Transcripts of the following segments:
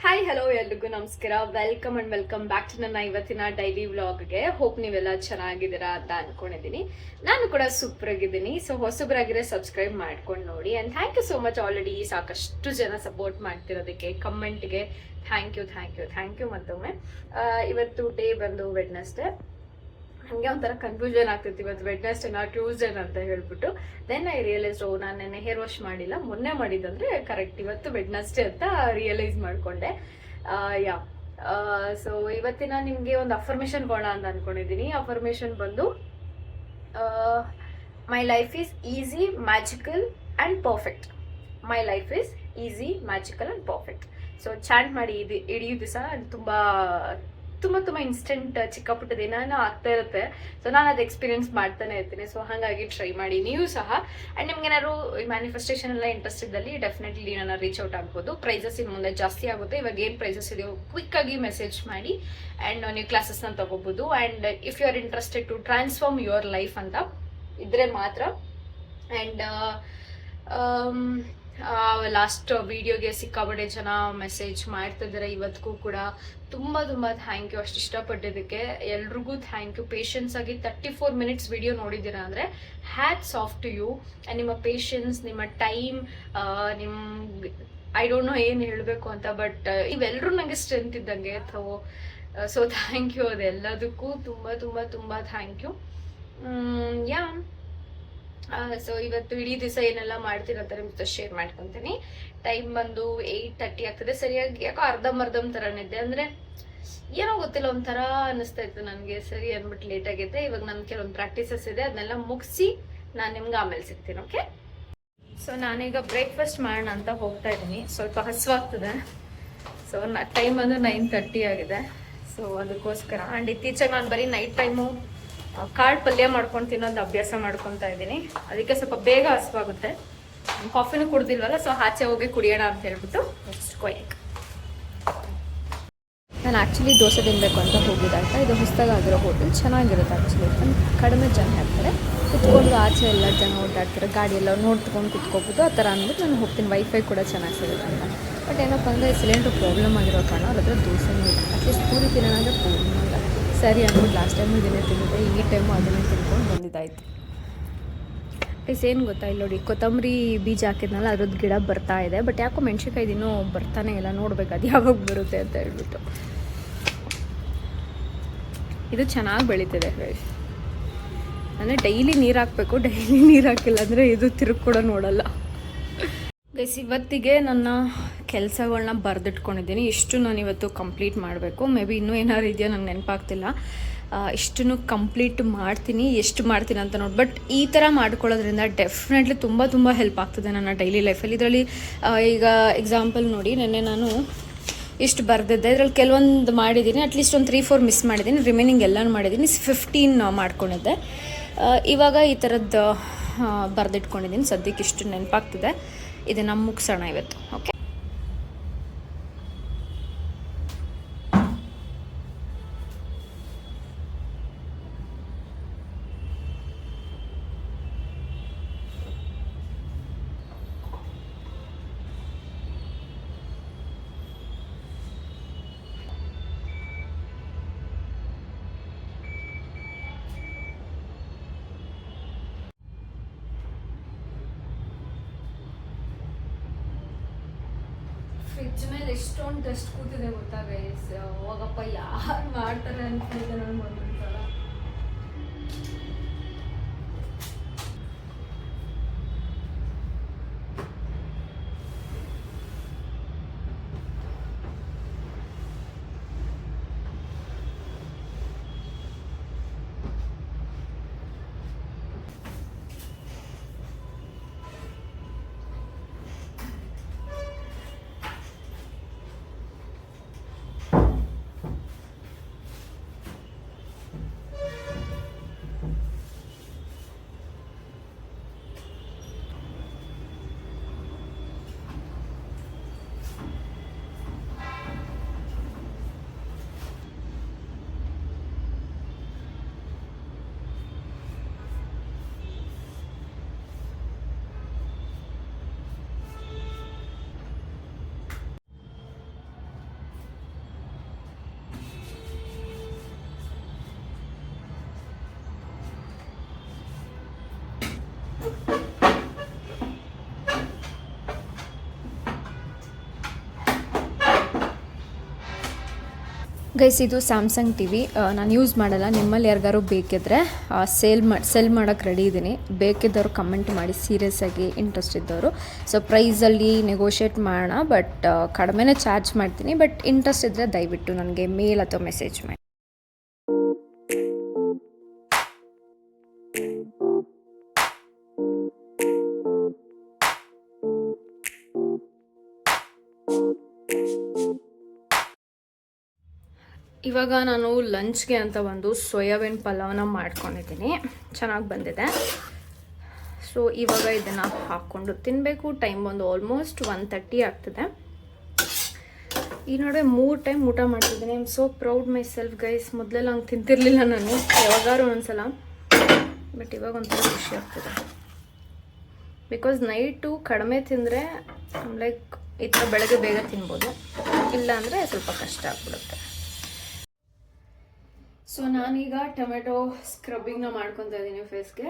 Hi hello ಎಲ್ರಿಗೂ ನಮಸ್ಕಾರ. Welcome back to ನನ್ನ ಇವತ್ತಿನ ಡೈಲಿ ವ್ಲಾಗ್ಗೆ. ಹೋಪ್ ನೀವೆಲ್ಲ ಚೆನ್ನಾಗಿದ್ದೀರಾ ಅಂತ ಅನ್ಕೊಂಡಿದ್ದೀನಿ. ನಾನು ಕೂಡ ಸೂಪರ್ ಆಗಿದ್ದೀನಿ. ಸೊ ಹೊಸಬರಾಗಿರೋ ಸಬ್ಸ್ಕ್ರೈಬ್ ಮಾಡ್ಕೊಂಡು ನೋಡಿ. And thank you so much, already ಸಾಕಷ್ಟು ಜನ ಸಪೋರ್ಟ್ ಮಾಡ್ತಿರೋದಕ್ಕೆ, ಕಮೆಂಟ್ಗೆ ಥ್ಯಾಂಕ್ ಯು ಮತ್ತೊಮ್ಮೆ. ಇವತ್ತು ಡೇ ಬಂದು ವೆಡ್ನೆಸ್ಡೇ. ಹಾಗೆ ಒಂಥರ ಕನ್ಫ್ಯೂಷನ್ ಆಗ್ತಿತ್ತು, ಇವತ್ತು ವೆಡ್ನೆಸ್ಡೇನಾ ಟ್ಯೂಸ್ಡೇನಾ ಅಂತ ಹೇಳ್ಬಿಟ್ಟು. ದೆನ್ ಐ ರಿಯಲೈಸ್, ನಾನು ನೆನ್ನೆ ಹೇರ್ ವಾಶ್ ಮಾಡಿಲ್ಲ, ಮೊನ್ನೆ ಮಾಡಿದ್ದಂದ್ರೆ ಕರೆಕ್ಟ್ ಇವತ್ತು ವೆಡ್ನೆಸ್ಡೇ ಅಂತ ರಿಯಲೈಸ್ ಮಾಡ್ಕೊಂಡೆ. ಯಾ ಸೊ ಇವತ್ತಿನ ನಿಮಗೆ ಒಂದು ಅಫರ್ಮೇಷನ್ ಕೊಡೋಣ ಅಂತ ಅನ್ಕೊಂಡಿದ್ದೀನಿ. ಅಫರ್ಮೇಷನ್ ಬಂದು my life is easy, magical and perfect. My life is easy, magical and perfect. So chant ಮಾಡಿ ಇಡೀ ದಿವಸ ತುಂಬ ಇನ್ಸ್ಟೆಂಟ್ ಚಿಕ್ಕ ಪುಟ್ಟದ ಏನೇನೋ ಆಗ್ತಾ ಇರುತ್ತೆ. ಸೊ ನಾನು ಅದು ಎಕ್ಸ್ಪೀರಿಯನ್ಸ್ ಮಾಡ್ತಾನೆ ಇರ್ತೀನಿ. ಸೊ ಹಾಗಾಗಿ ಟ್ರೈ ಮಾಡಿ ನೀವು ಸಹ. ಆ್ಯಂಡ್ ನಿಮ್ಗೆ ಏನಾದ್ರು ಈ ಮ್ಯಾನಿಫೆಸ್ಟೇಷನ್ ಎಲ್ಲ ಇಂಟ್ರೆಸ್ಟ್ ಇದ್ದಲ್ಲಿ ಡೆಫಿನೆಟ್ಲಿ ನನ್ನ ರೀಚ್ ಔಟ್ ಆಗ್ಬೋದು. ಪ್ರೈಸಸ್ ಇನ್ನು ಮುಂದೆ ಜಾಸ್ತಿ ಆಗುತ್ತೆ. ಇವಾಗ ಏನು ಪ್ರೈಸಸ್ ಇದೆಯೋ ಕ್ವಿಕ್ಕಾಗಿ ಮೆಸೇಜ್ ಮಾಡಿ ಆ್ಯಂಡ್ ನೀವು ಕ್ಲಾಸಸ್ನ ತಗೋಬೋದು. And if you are interested to transform your life ಅಂತ ಇದ್ರೆ ಮಾತ್ರ. ಆ್ಯಂಡ್ ಲಾಸ್ಟ್ ವಿಡಿಯೋಗೆ ಸಿಕ್ಕಾಪಟ್ಟೆ ಜನ ಮೆಸೇಜ್ ಮಾಡ್ತಿದ್ದಾರೆ. ಇವತ್ತಿಗೂ ಕೂಡ ತುಂಬ ಥ್ಯಾಂಕ್ ಯು ಅಷ್ಟು ಇಷ್ಟಪಟ್ಟಿದ್ದಕ್ಕೆ. ಎಲ್ರಿಗೂ ಥ್ಯಾಂಕ್ ಯು. ಪೇಷನ್ಸ್ ಆಗಿ 34 ಮಿನಿಟ್ಸ್ ವಿಡಿಯೋ ನೋಡಿದ್ದೀರಾ ಅಂದರೆ ಹ್ಯಾಟ್ಸ್ ಆಫ್ ಟು ಯು. ನಿಮ್ಮ ಪೇಷನ್ಸ್, ನಿಮ್ಮ ಟೈಮ್, ಐ ಡೋಂಟ್ ನೋ ಏನು ಹೇಳಬೇಕು ಅಂತ, ಬಟ್ ಇವೆಲ್ಲರೂ ನನಗೆ ಸ್ಟ್ರೆಂತ್ ಇದ್ದಂಗೆ. ಸೊ ಥ್ಯಾಂಕ್ ಯು ಅದೆಲ್ಲದಕ್ಕೂ ತುಂಬ ಥ್ಯಾಂಕ್ ಯು. ಯಾ ಸೊ ಇವತ್ತು ಇಡೀ ದಿವಸ ಏನೆಲ್ಲ ಮಾಡ್ತೀನಿ ಅಂತ ನಿಮ್ಮ ಜೊತೆ ಶೇರ್ ಮಾಡ್ಕೊತೀನಿ. ಟೈಮ್ ಬಂದು 8:30 ಆಗ್ತದೆ. ಸರಿಯಾಗಿ ಯಾಕೋ ಅರ್ಧಂಬರ್ಧಂ ಥರನಿದ್ದೆ, ಅಂದರೆ ಏನೋ ಗೊತ್ತಿಲ್ಲ, ಒಂಥರ ಅನ್ನಿಸ್ತಾ ಇತ್ತು ನನಗೆ. ಸರಿ ಅಂದ್ಬಿಟ್ಟು ಲೇಟ್ ಆಗೈತೆ. ಇವಾಗ ನನ್ನ ಕೆಲವೊಂದು ಪ್ರಾಕ್ಟೀಸಸ್ ಇದೆ, ಅದನ್ನೆಲ್ಲ ಮುಗಿಸಿ ನಾನು ನಿಮ್ಗೆ ಆಮೇಲೆ ಸಿಗ್ತೀನಿ. ಓಕೆ. ಸೊ ನಾನೀಗ ಬ್ರೇಕ್ಫಾಸ್ಟ್ ಮಾಡೋಣ ಅಂತ ಹೋಗ್ತಾ ಇದ್ದೀನಿ. ಸ್ವಲ್ಪ ಹಸುವಾಗ್ತದೆ. ಸೊ ಟೈಮ್ ಬಂದು 9:30 ಆಗಿದೆ. ಸೊ ಅದಕ್ಕೋಸ್ಕರ. ಆ್ಯಂಡ್ ಇತ್ತೀಚೆಗೆ ನಾನು ಬರೀ ನೈಟ್ ಟೈಮು ಕಾಳು ಪಲ್ಯ ಮಾಡ್ಕೊಂಡು ತಿನ್ನೋದು ಅಭ್ಯಾಸ ಮಾಡ್ಕೊತಾ ಇದ್ದೀನಿ. ಅದಕ್ಕೆ ಸ್ವಲ್ಪ ಬೇಗ ಹಸುವಾಗುತ್ತೆ. ಕಾಫಿನೂ ಕುಡ್ದಿಲ್ವಲ್ಲ, ಸೊ ಆಚೆ ಹೋಗಿ ಕುಡಿಯೋಣ ಅಂತ ಹೇಳ್ಬಿಟ್ಟು ಕೊಯ್ಯಕ್ಕೆ. ನಾನು ಆ್ಯಕ್ಚುಲಿ ದೋಸೆ ತಿನ್ನಬೇಕು ಅಂತ ಹೋಗಿದ್ದಾಯ್ತ. ಇದು ಹೊಸದಾಗಿರೋ ಹೋಟೆಲ್, ಚೆನ್ನಾಗಿರುತ್ತೆ ಆ್ಯಕ್ಚುಲಿ. ಕಡಿಮೆ ಜನ ಇರ್ತಾರೆ, ಕುತ್ಕೊಂಡು ಆಚೆ ಎಲ್ಲ ಜನ ಓಡಾಡ್ತಾರೆ, ಗಾಡಿ ಎಲ್ಲ ನೋಡ್ಕೊಂಡು ಕುತ್ಕೋಬೋದು. ಆ ಥರ ಅಂದ್ಬಿಟ್ಟು ನಾನು ಹೋಗ್ತೀನಿ. ವೈಫೈ ಕೂಡ ಚೆನ್ನಾಗಿ ಸಿಗುತ್ತೆ ಅಂತ. ಬಟ್ ಏನಪ್ಪ ಅಂದರೆ ಸಿಲಿಂಡ್ರ್ ಪ್ರಾಬ್ಲಮ್ ಆಗಿರೋ ಕಾರಣ ಅವ್ರ ಹತ್ರ ದೋಸೆನೂ ಇಲ್ಲ. ಅಟ್ಲೀಸ್ಟ್ ಪೂರಿ ತಿನ್ನೋಣ ಅಂದರೆ ಪೂರಿನೂ ಇಲ್ಲ. ಸರಿ ಅಂದ್ಬಿಟ್ಟು ಲಾಸ್ಟ್ ಟೈಮು ಇದನ್ನೇ ತಿಂದಿದ್ದೆ, ಈ ಟೈಮು ಅದನ್ನೇ ತಿನ್ಕೊಂಡು ಬಂದಿದ್ದಾಯಿತು. ಪ್ಲೀಸ್ ಏನು ಗೊತ್ತಾ, ಇಲ್ಲಿ ನೋಡಿ ಕೊತ್ತಂಬರಿ ಬೀಜ ಹಾಕಿದ್ನಲ್ಲ, ಅದ್ರದ್ದು ಗಿಡ ಬರ್ತಾ ಇದೆ. ಬಟ್ ಯಾಕೋ ಮೆಣ್ಸಿನ್ಕಾಯಿ ಇನ್ನೂ ಬರ್ತಾನೆ ಇಲ್ಲ. ನೋಡ್ಬೇಕು ಅದು ಯಾವಾಗ ಬರುತ್ತೆ ಅಂತ ಹೇಳ್ಬಿಟ್ಟು. ಇದು ಚೆನ್ನಾಗಿ ಬೆಳೀತಿದೆ. ಅಂದರೆ ಡೈಲಿ ನೀರು ಹಾಕಬೇಕು. ಡೈಲಿ ನೀರು ಹಾಕಿಲ್ಲ ಅಂದರೆ ಇದು ತಿರುಗಿ ಕೂಡ ನೋಡಲ್ಲ. ಪ್ಲಸ್ ಇವತ್ತಿಗೆ ನನ್ನ ಕೆಲಸಗಳನ್ನ ಬರೆದಿಟ್ಕೊಂಡಿದ್ದೀನಿ. ಇಷ್ಟು ನಾನು ಇವತ್ತು ಕಂಪ್ಲೀಟ್ ಮಾಡಬೇಕು. ಮೇ ಬಿ ಇನ್ನೂ ಏನಾದ್ರು ಇದೆಯೋ ನಂಗೆ ನೆನಪಾಗ್ತಿಲ್ಲ. ಇಷ್ಟನ್ನು ಕಂಪ್ಲೀಟ್ ಮಾಡ್ತೀನಿ. ಎಷ್ಟು ಮಾಡ್ತೀನಿ ಅಂತ ನೋಡಿ. ಬಟ್ ಈ ಥರ ಮಾಡ್ಕೊಳ್ಳೋದ್ರಿಂದ ಡೆಫಿನೆಟ್ಲಿ ತುಂಬ ಹೆಲ್ಪ್ ಆಗ್ತದೆ ನನ್ನ ಡೈಲಿ ಲೈಫಲ್ಲಿ. ಇದರಲ್ಲಿ ಈಗ ಎಕ್ಸಾಂಪಲ್ ನೋಡಿ, ನೆನ್ನೆ ನಾನು ಇಷ್ಟು ಬರೆದಿದ್ದೆ. ಇದರಲ್ಲಿ ಕೆಲವೊಂದು ಮಾಡಿದ್ದೀನಿ, ಅಟ್ಲೀಸ್ಟ್ ಒಂದು 3-4 ಮಿಸ್ ಮಾಡಿದ್ದೀನಿ. ರಿಮೈನಿಂಗ್ ಎಲ್ಲನೂ ಮಾಡಿದ್ದೀನಿ. 15 ಮಾಡ್ಕೊಂಡಿದ್ದೆ. ಇವಾಗ ಈ ಥರದ್ದು ಬರೆದಿಟ್ಕೊಂಡಿದ್ದೀನಿ. ಸದ್ಯಕ್ಕೆ ಇಷ್ಟು ನೆನಪಾಗ್ತಿದೆ. ಇದನ್ನು ಮುಗಿಸೋಣ ಇವತ್ತು. ಓಕೆ. ಫ್ರಿಜ್ ಮೇಲೆ ಎಷ್ಟೊಂದು ಡಸ್ಟ್ ಕೂತಿದೆ ಗೊತ್ತಾ ಗೈಸ್. ಹೋಗಪ್ಪ, ಯಾರು ಮಾಡ್ತಾರೆ ಅನ್ಕೊಂಡಿದ್ದೆ ನಾನು ಒಂದೊಂದ್ಸಲ. ಗೈಸ್ ಇದು ಸ್ಯಾಮ್ಸಂಗ್ ಟಿ ವಿ ನಾನು ಯೂಸ್ ಮಾಡಲ್ಲ. ನಿಮ್ಮಲ್ಲಿ ಯಾರಿಗಾರು ಬೇಕಿದ್ರೆ ಸೆಲ್ ಮಾಡೋಕ್ಕೆ ರೆಡಿ ಇದ್ದೀನಿ. ಬೇಕಿದ್ದವರು ಕಮೆಂಟ್ ಮಾಡಿ, ಸೀರಿಯಸ್ ಆಗಿ ಇಂಟ್ರೆಸ್ಟ್ ಇದ್ದವರು. ಸೊ ಪ್ರೈಸಲ್ಲಿ ನೆಗೋಷಿಯೇಟ್ ಮಾಡೋಣ, ಬಟ್ ಕಡಿಮೆನೇ ಚಾರ್ಜ್ ಮಾಡ್ತೀನಿ. ಬಟ್ ಇಂಟ್ರೆಸ್ಟ್ ಇದ್ದರೆ ದಯವಿಟ್ಟು ನನಗೆ ಮೇಲ್ ಅಥವಾ ಮೆಸೇಜ್ ಮಾಡಿ. ಇವಾಗ ನಾನು ಲಂಚ್ಗೆ ಅಂತ ಒಂದು ಸೋಯಾಬೀನ್ ಪಲಾವ್ನ ಮಾಡ್ಕೊಂಡಿದ್ದೀನಿ. ಚೆನ್ನಾಗಿ ಬಂದಿದೆ. ಸೊ ಇವಾಗ ಇದನ್ನು ಹಾಕ್ಕೊಂಡು ತಿನ್ನಬೇಕು. ಟೈಮ್ ಒಂದು ಆಲ್ಮೋಸ್ಟ್ 1:30 ಆಗ್ತದೆ. ಈ ನಡುವೆ 3 ಟೈಮ್ ಊಟ ಮಾಡ್ತಿದ್ದೀನಿ. I am so proud my self guys. ಮೊದಲೆಲ್ಲ ಹಂಗೆ ತಿಂತಿರ್ಲಿಲ್ಲ ನಾನು, ಯಾವಾಗಾರು ಒಂದ್ಸಲ. ಬಟ್ ಇವಾಗ ಒಂಥರ ಖುಷಿ ಆಗ್ತದೆ. ಬಿಕಾಸ್ ನೈಟು ಕಡಿಮೆ ತಿಂದರೆ ಲೈಕ್ ಈ ಥರ ಬೆಳಗ್ಗೆ ಬೇಗ ತಿನ್ಬೋದು, ಇಲ್ಲ ಅಂದರೆ ಸ್ವಲ್ಪ ಕಷ್ಟ ಆಗ್ಬಿಡುತ್ತೆ. ಸೊ ನಾನೀಗ ಟೊಮೆಟೊ ಸ್ಕ್ರಬ್ಬಿಂಗ್ನ ಮಾಡ್ಕೊತಾ ಇದ್ದೀನಿ ಫೇಸ್ಗೆ.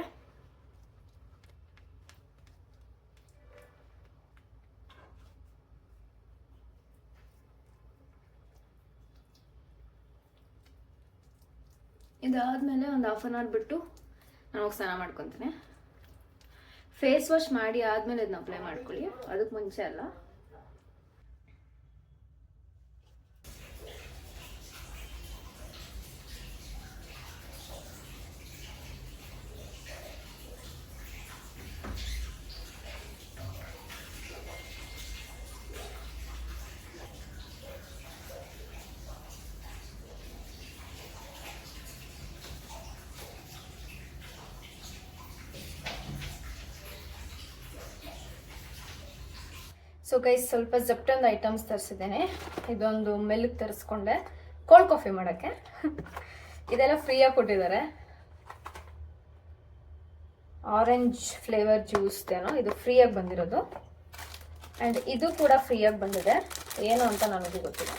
ಇದಾದಮೇಲೆ ಒಂದು 1/2 hour ಬಿಟ್ಟು ನಾನು ಹೋಗಿ ಸ್ನಾನ ಮಾಡ್ಕೊತೀನಿ. ಫೇಸ್ ವಾಶ್ ಮಾಡಿ ಆದಮೇಲೆ ಇದನ್ನ ಅಪ್ಲೈ ಮಾಡ್ಕೊಳ್ಳಿ, ಅದಕ್ಕೆ ಮುಂಚೆ ಅಲ್ಲ. ಸೊ ಗೈಸ್, ಸ್ವಲ್ಪ ಜಪ್ಟೊಂದು ಐಟಮ್ಸ್ ತರಿಸಿದ್ದೇನೆ. ಇದೊಂದು ಮಿಲ್ಕ್ ತರಿಸ್ಕೊಂಡೆ ಕೋಲ್ಡ್ ಕಾಫಿ ಮಾಡೋಕ್ಕೆ. ಇದೆಲ್ಲ ಫ್ರೀಯಾಗಿ ಕೊಟ್ಟಿದ್ದಾರೆ. ಆರೆಂಜ್ ಫ್ಲೇವರ್ ಜ್ಯೂಸ್ದೇನೋ ಇದು ಫ್ರೀಯಾಗಿ ಬಂದಿರೋದು. ಆ್ಯಂಡ್ ಇದು ಕೂಡ ಫ್ರೀಯಾಗಿ ಬಂದಿದೆ. ಏನು ಅಂತ ನನಗೂ ಗೊತ್ತಿಲ್ಲ.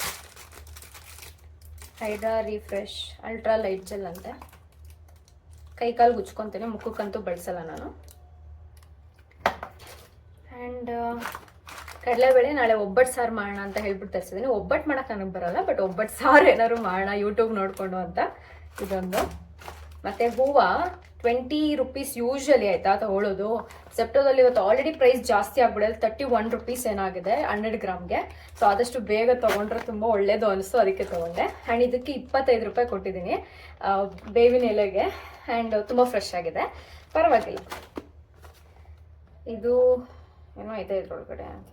Hydra refresh ultra light gel ಅಂತೆ. ಕೈ ಕಾಲು ಗುಚ್ಕೊತೀನಿ, ಮುಖಕ್ಕಂತೂ ಬಳಸಲ್ಲ ನಾನು. ಆ್ಯಂಡ್ ಕಡಲೆಬೇಳೆ ನಾಳೆ ಒಬ್ಬಟ್ಟು ಸಾರು ಮಾಡೋಣ ಅಂತ ಹೇಳ್ಬಿಟ್ಟು ತರಿಸಿದ್ದೀನಿ. ಒಬ್ಬಟ್ಟು ಮಾಡೋಕೆ ನನಗೆ ಬರಲ್ಲ, ಬಟ್ ಒಬ್ಬಟ್ಟು ಸಾರು ಏನಾದ್ರು ಮಾಡೋಣ ಯೂಟ್ಯೂಬ್ ನೋಡಿಕೊಂಡು ಅಂತ ಇದೊಂದು. ಮತ್ತು ಹೂವು 20 rupees ಯೂಶ್ವಲಿ ಆಯಿತಾ ತಗೊಳ್ಳೋದು. ಸೆಪ್ಟೋದಲ್ಲಿ ಇವತ್ತು ಆಲ್ರೆಡಿ ಪ್ರೈಸ್ ಜಾಸ್ತಿ ಆಗ್ಬಿಡೋದು. 31 rupees ಏನಾಗಿದೆ 100 ಗ್ರಾಮ್ಗೆ. ಸೊ ಆದಷ್ಟು ಬೇಗ ತೊಗೊಂಡ್ರೆ ತುಂಬ ಒಳ್ಳೇದು ಅನಿಸ್ತು, ಅದಕ್ಕೆ ತೊಗೊಂಡೆ. ಆ್ಯಂಡ್ ಇದಕ್ಕೆ 25 ರೂಪಾಯಿ ಕೊಟ್ಟಿದ್ದೀನಿ ಬೇವಿನ ಎಲೆಗೆ. ಆ್ಯಂಡ್ ತುಂಬ ಫ್ರೆಶ್ ಆಗಿದೆ, ಪರವಾಗಿಲ್ಲ. ಇದು ಏನೋ ಇದೆ ಇದ್ರೊಳಗಡೆ ಅಂತ.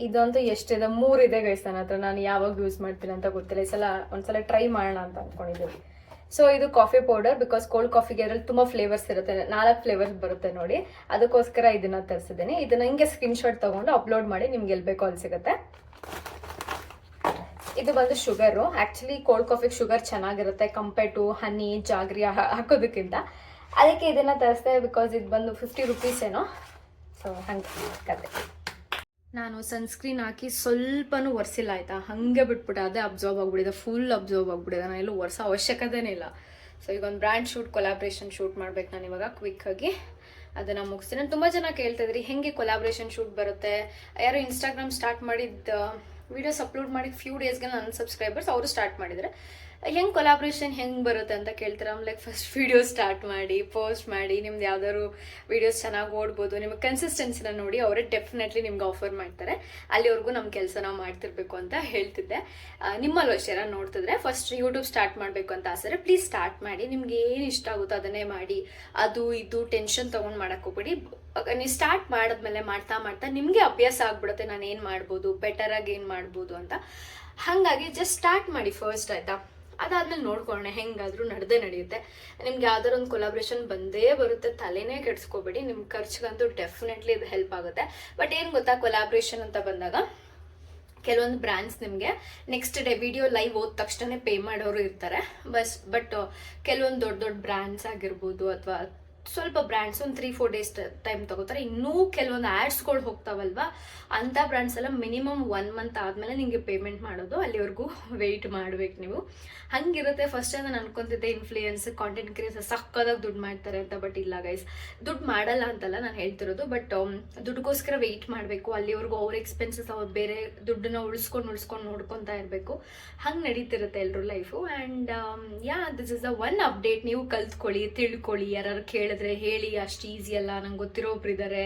ಇದಂತೂ ಎಷ್ಟಿದೆ, 3 ಇದೆ ಗೈಸ್ ನನ್ನ ಹತ್ರ. ನಾನು ಯಾವಾಗ ಯೂಸ್ ಮಾಡ್ತೀನಿ ಅಂತ ಗೊತ್ತಿಲ್ಲ. ಈ ಸಲ ಒಂದ್ಸಲ ಟ್ರೈ ಮಾಡೋಣ ಅಂತ ಅಂದ್ಕೊಂಡಿದ್ದೀನಿ. ಸೊ ಇದು ಕಾಫಿ ಪೌಡರ್. ಬಿಕಾಸ್ ಕೋಲ್ಡ್ ಕಾಫಿಗೆ ಅದರಲ್ಲಿ ತುಂಬ ಫ್ಲೇವರ್ಸ್ ಇರುತ್ತೆ, 4 ಫ್ಲೇವರ್ಸ್ ಬರುತ್ತೆ ನೋಡಿ. ಅದಕ್ಕೋಸ್ಕರ ಇದನ್ನ ತರಿಸಿದ್ದೀನಿ. ಇದನ್ನ ಹಿಂಗೆ ಸ್ಕ್ರೀನ್ಶಾಟ್ ತಗೊಂಡು ಅಪ್ಲೋಡ್ ಮಾಡಿ ನಿಮ್ಗೆ ಎಲ್ಲಿ ಬೇಕೋ ಅಲ್ಲಿ ಸಿಗುತ್ತೆ. ಇದು ಬಂದು ಶುಗರು. ಆ್ಯಕ್ಚುಲಿ ಕೋಲ್ಡ್ ಕಾಫಿಗೆ ಶುಗರ್ ಚೆನ್ನಾಗಿರುತ್ತೆ ಕಂಪೇರ್ ಟು ಹನಿ ಜಾಗ್ರಿ ಹಾಕೋದಕ್ಕಿಂತ. ಅದಕ್ಕೆ ಇದನ್ನ ತರಿಸ್ದೆ. ಬಿಕಾಸ್ ಇದು ಬಂದು 50 rupees ಏನೋ. ಸೊ ಹಂಗೆ ಕತೆ. ನಾನು ಸನ್ಸ್ಕ್ರೀನ್ ಹಾಕಿ ಸ್ವಲ್ಪನೂ ಒರೆಸಿಲ್ಲ ಆಯಿತಾ, ಹಾಗೆ ಬಿಟ್ಬಿಟ್ಟೆ. ಅದೇ ಅಬ್ಸರ್ವ್ ಆಗಿಬಿಟ್ಟಿದೆ, ಫುಲ್ ಅಬ್ಸರ್ವ್ ಆಗಿಬಿಟ್ಟಿದೆ. ನಾನು ಎಲ್ಲೂ ಒರೆಸೋ ಅವಶ್ಯಕತೆನೇ ಇಲ್ಲ. ಸೊ ಈಗ ಒಂದು ಬ್ರ್ಯಾಂಡ್ ಶೂಟ್, ಕೊಲಾಬ್ರೇಷನ್ ಶೂಟ್ ಮಾಡ್ಬೇಕು ನಾನು ಇವಾಗ ಕ್ವಿಕ್ಕಾಗಿ. ಅದನ್ನು ಮುಗಿಸ್ತೀನಿ. ನಾನು ತುಂಬ ಜನ ಕೇಳ್ತಿದ್ರಿ ಹೆಂಗೆ ಕೊಲಾಬ್ರೇಷನ್ ಶೂಟ್ ಬರುತ್ತೆ. ಯಾರೋ ಇನ್ಸ್ಟಾಗ್ರಾಮ್ ಸ್ಟಾರ್ಟ್ ಮಾಡಿದ್ದು ವೀಡಿಯೋಸ್ ಅಪ್ಲೋಡ್ ಮಾಡಿ ಫ್ಯೂ ಡೇಸ್ಗೆ ನನ್ನ ಸಬ್ಸ್ಕ್ರೈಬರ್ಸ್ ಅವರು ಸ್ಟಾರ್ಟ್ ಮಾಡಿದರೆ ಹೆಂಗೆ ಕೊಲಾಬ್ರೇಷನ್ ಹೆಂಗೆ ಬರುತ್ತೆ ಅಂತ ಕೇಳ್ತಾರೆ. ಲೈಕ್ ಫಸ್ಟ್ ವೀಡಿಯೋ ಸ್ಟಾರ್ಟ್ ಮಾಡಿ, ಪೋಸ್ಟ್ ಮಾಡಿ, ನಿಮ್ದು ಯಾವ್ದಾದ್ರು ವೀಡಿಯೋಸ್ ಚೆನ್ನಾಗಿ ಓಡ್ಬೋದು, ನಿಮಗೆ ಕನ್ಸಿಸ್ಟೆನ್ಸಿನ ನೋಡಿ ಅವರೇ ಡೆಫಿನೆಟ್ಲಿ ನಿಮ್ಗೆ ಆಫರ್ ಮಾಡ್ತಾರೆ. ಅಲ್ಲಿವರೆಗೂ ನಮ್ಮ ಕೆಲಸ ನಾವು ಮಾಡ್ತಿರ್ಬೇಕು ಅಂತ ಹೇಳ್ತಿದ್ದೆ. ನಿಮ್ಮಲ್ಲೂ ಅಷ್ಟೇ ನೋಡ್ತಿದ್ರೆ ಫಸ್ಟ್ ಯೂಟ್ಯೂಬ್ ಸ್ಟಾರ್ಟ್ ಮಾಡಬೇಕು ಅಂತ ಆಸರೆ ಪ್ಲೀಸ್ ಸ್ಟಾರ್ಟ್ ಮಾಡಿ. ನಿಮ್ಗೆ ಏನು ಇಷ್ಟ ಆಗುತ್ತೋ ಅದನ್ನೇ ಮಾಡಿ. ಅದು ಇದು ಟೆನ್ಷನ್ ತೊಗೊಂಡು ಮಾಡೋಕ್ಕೆ ಹೋಗ್ಬೇಡಿ. ನೀವು ಸ್ಟಾರ್ಟ್ ಮಾಡಿದ್ಮೇಲೆ ಮಾಡ್ತಾ ಮಾಡ್ತಾ ನಿಮಗೆ ಅಭ್ಯಾಸ ಆಗ್ಬಿಡುತ್ತೆ, ನಾನು ಏನು ಮಾಡ್ಬೋದು, ಬೆಟರಾಗಿ ಏನು ಮಾಡ್ಬೋದು ಅಂತ. ಹಾಗಾಗಿ ಜಸ್ಟ್ ಸ್ಟಾರ್ಟ್ ಮಾಡಿ ಫಸ್ಟ್, ಆಯಿತಾ. ಅದಾದ್ಮೇಲೆ ನೋಡ್ಕೊಳ್ಳೋಣ, ಹೆಂಗಾದ್ರೂ ನಡೆಯುತ್ತೆ. ನಿಮ್ಗೆ ಯಾವ್ದಾರು ಒಂದು ಕೊಲಾಬ್ರೇಷನ್ ಬಂದೇ ಬರುತ್ತೆ, ತಲೆನೇ ಕೆಡ್ಸ್ಕೋಬೇಡಿ. ನಿಮ್ಮ ಖರ್ಚಿಗಂತೂ ಡೆಫಿನೆಟ್ಲಿ ಇದು ಹೆಲ್ಪ್ ಆಗುತ್ತೆ. ಬಟ್ ಏನು ಗೊತ್ತಾ, ಕೊಲಾಬ್ರೇಷನ್ ಅಂತ ಬಂದಾಗ ಕೆಲವೊಂದು ಬ್ರ್ಯಾಂಡ್ಸ್ ನಿಮಗೆ ನೆಕ್ಸ್ಟ್ ಡೇ ವಿಡಿಯೋ ಲೈವ್ ಹೋದ ತಕ್ಷಣ ಪೇ ಮಾಡೋರು ಇರ್ತಾರೆ. ಬಟ್ ಕೆಲವೊಂದು ದೊಡ್ಡ ದೊಡ್ಡ ಬ್ರ್ಯಾಂಡ್ಸ್ ಆಗಿರ್ಬೋದು ಅಥವಾ ಸ್ವಲ್ಪ ಬ್ರ್ಯಾಂಡ್ಸ್ ಒಂದು 3-4 ಡೇಸ್ ಟೈಮ್ ತಗೋತಾರೆ. ಇನ್ನೂ ಕೆಲವೊಂದು ಆ್ಯಡ್ಸ್ಗಳು ಹೋಗ್ತಾವಲ್ವಾ, ಅಂಥ ಬ್ರ್ಯಾಂಡ್ಸ್ ಎಲ್ಲ ಮಿನಿಮಮ್ 1 ಮಂತ್ ಆದಮೇಲೆ ನಿಮಗೆ ಪೇಮೆಂಟ್ ಮಾಡೋದು, ಅಲ್ಲಿವರೆಗೂ ವೆಯ್ಟ್ ಮಾಡ್ಬೇಕು ನೀವು. ಹಂಗಿರುತ್ತೆ. ಫಸ್ಟ್ ನಾನು ಅನ್ಕೊಂತಿದ್ದೆ ಇನ್ಫ್ಲೂಯೆನ್ಸ್ ಕಾಂಟೆಂಟ್ ಕ್ರಿಯೇಟರ್ ಸಕ್ಕದಾಗಿ ದುಡ್ಡು ಮಾಡ್ತಾರೆ ಅಂತ, ಬಟ್ ಇಲ್ಲ ಗೈಸ್, ದುಡ್ಡು ಮಾಡಲ್ಲ ಅಂತಲ್ಲ ನಾನು ಹೇಳ್ತಿರೋದು, ಬಟ್ ದುಡ್ಡುಗೋಸ್ಕರ ವೆಯ್ಟ್ ಮಾಡಬೇಕು. ಅಲ್ಲಿವರೆಗೂ ಅವ್ರ ಎಕ್ಸ್ಪೆನ್ಸಸ್ ಅವ್ರು ಬೇರೆ ದುಡ್ಡನ್ನ ಉಳಿಸ್ಕೊಂಡು ನೋಡ್ಕೊತಾ ಇರಬೇಕು. ಹಂಗೆ ನಡೀತಿರುತ್ತೆ ಎಲ್ಲರೂ life. And this is the one update. ನೀವು ಕಲ್ತ್ಕೊಳ್ಳಿ, ತಿಳ್ಕೊಳ್ಳಿ. ಯಾರು ಕೇಳಿದ್ರೆ ಹೇಳಿ, ಅಷ್ಟು ಈಸಿ ಅಲ್ಲ, ನಂಗೆ ಗೊತ್ತಿರೋ ಒಬ್ರು ಇದ್ದಾರೆ,